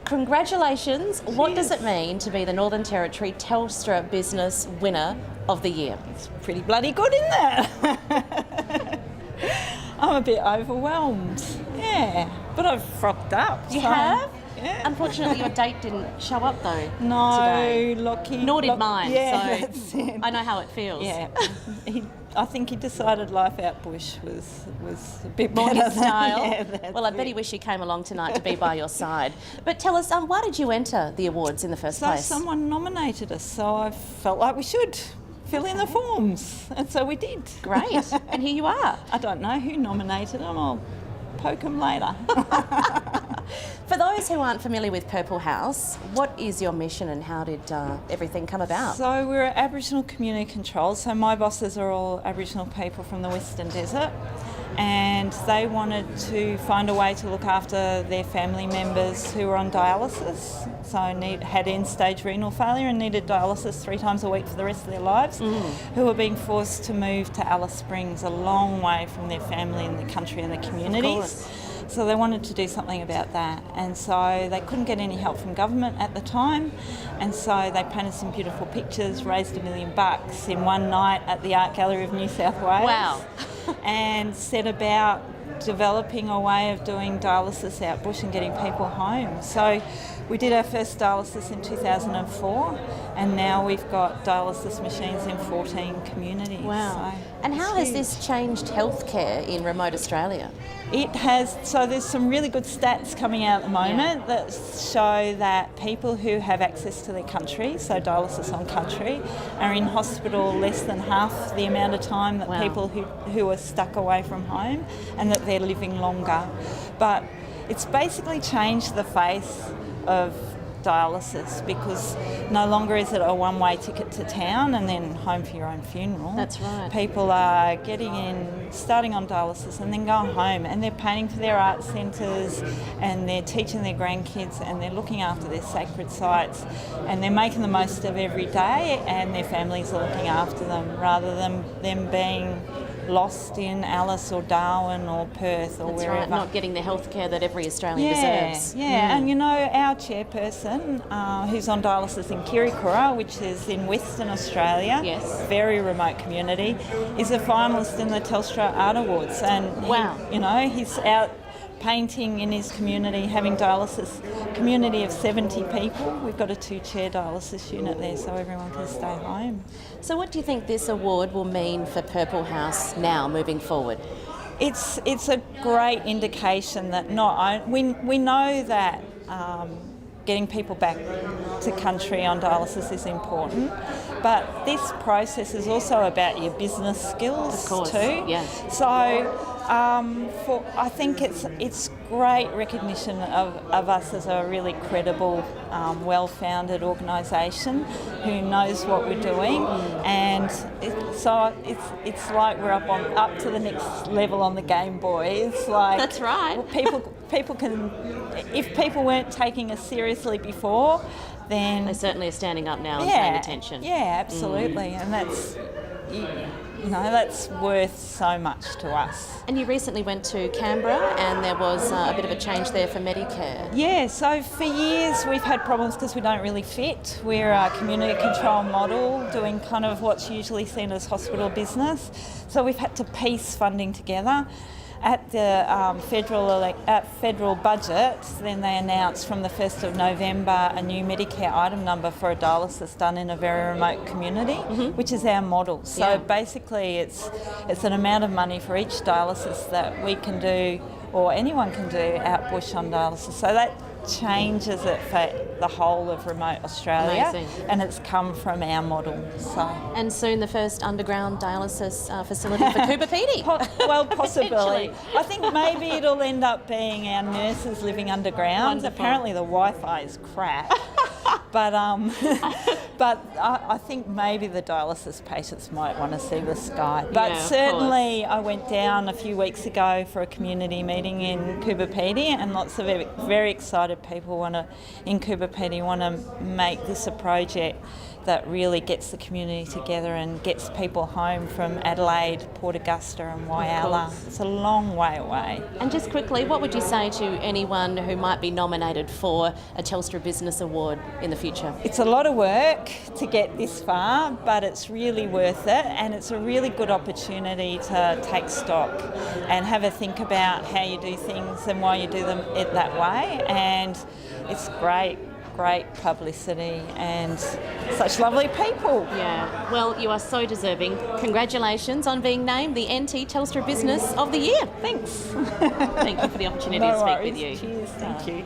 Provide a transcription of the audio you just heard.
Congratulations. What does it mean to be the Northern Territory Telstra Business Winner of the Year? It's pretty bloody good, isn't it? I'm a bit overwhelmed. Yeah, but I've frocked up. You have? Yeah. Unfortunately, your date didn't show up though. No, today. Lockie. Nor did mine. Yeah, so that's it. I know how it feels. Yeah, I think he decided life out bush was a bit More better his style. that's Well, I bet he wished he came along tonight to be by your side. But tell us, why did you enter the awards in the first So place? someone nominated us, so I felt like we should fill in the forms, and so we did. Great, and here you are. I don't know who nominated them. I'll poke them later. For those who aren't familiar with Purple House, what is your mission and how did everything come about? So we're Aboriginal Community Control. So my bosses are all Aboriginal people from the Western Desert, and they wanted to find a way to look after their family members who were on dialysis. So had end-stage renal failure and needed dialysis 3 times a week for the rest of their lives, who were being forced to move to Alice Springs, a long way from their family and the country and the communities. So they wanted to do something about that, and so they couldn't get any help from government at the time, and so they painted some beautiful pictures, raised $1 million in one night at the Art Gallery of New South Wales. Wow. And set about developing a way of doing dialysis out bush and getting people home. So we did our first dialysis in 2004, and now we've got dialysis machines in 14 communities. Wow. So And how has this changed healthcare in remote Australia? It has, so there's some really good stats coming out at the moment that show that people who have access to their country, so dialysis on country, are in hospital less than half the amount of time that people who are stuck away from home, and that they're living longer. But it's basically changed the face of dialysis, because no longer is it a one-way ticket to town and then home for your own funeral. That's right. People are getting in, starting on dialysis and then going home, and they're paying for their art centres, and they're teaching their grandkids, and they're looking after their sacred sites, and they're making the most of every day, and their families are looking after them, rather than them being lost in Alice or Darwin or Perth or wherever. Right, not getting the healthcare that every Australian deserves. Yeah, and you know, our chairperson, who's on dialysis in Kirikura, which is in Western Australia, very remote community, is a finalist in the Telstra Art Awards, and he's out painting in his community, having dialysis, community of 70 people. We've got a 2-chair dialysis unit there, so everyone can stay home. So what do you think this award will mean for Purple House now, moving forward? It's a great indication that we know that getting people back to country on dialysis is important, but this process is also about your business skills too. Yes. So I think it's great recognition of us as a really credible, well-founded organisation who knows what we're doing, and it's like we're up to the next level on the Game Boy. It's like that's right. People can, if people weren't taking us seriously before, then they certainly are standing up now and paying attention. Yeah, absolutely, and that's. That's worth so much to us. And you recently went to Canberra, and there was a bit of a change there for Medicare. Yeah, so for years we've had problems because we don't really fit. We're a community control model doing kind of what's usually seen as hospital business. So we've had to piece funding together. At the federal budget, then they announced from the 1st of November a new Medicare item number for a dialysis done in a very remote community, which is our model. So basically it's an amount of money for each dialysis that we can do, or anyone can do, out bush on dialysis. So that changes it for the whole of remote Australia. Amazing. And it's come from our model. So. And soon the first underground dialysis facility for Cooper Pedy. Well, possibly. I think maybe it'll end up being our nurses living underground. Wonderful. Apparently the Wi-Fi is crap. But but I think maybe the dialysis patients might want to see the sky. But Yeah, of certainly I went down a few weeks ago for a community meeting in Coober Pedy, and lots of very excited people in Coober Pedy want to make this a project that really gets the community together and gets people home from Adelaide, Port Augusta and Whyalla. It's a long way away. And just quickly, what would you say to anyone who might be nominated for a Telstra Business Award in the future? It's a lot of work to get this far, but it's really worth it, and it's a really good opportunity to take stock and have a think about how you do things and why you do them it that way. And it's great publicity and such lovely people. Yeah, well, you are so deserving. Congratulations on being named the NT Telstra Business of the Year. Thanks. Thank you for the opportunity to speak with you. Cheers. Thank you.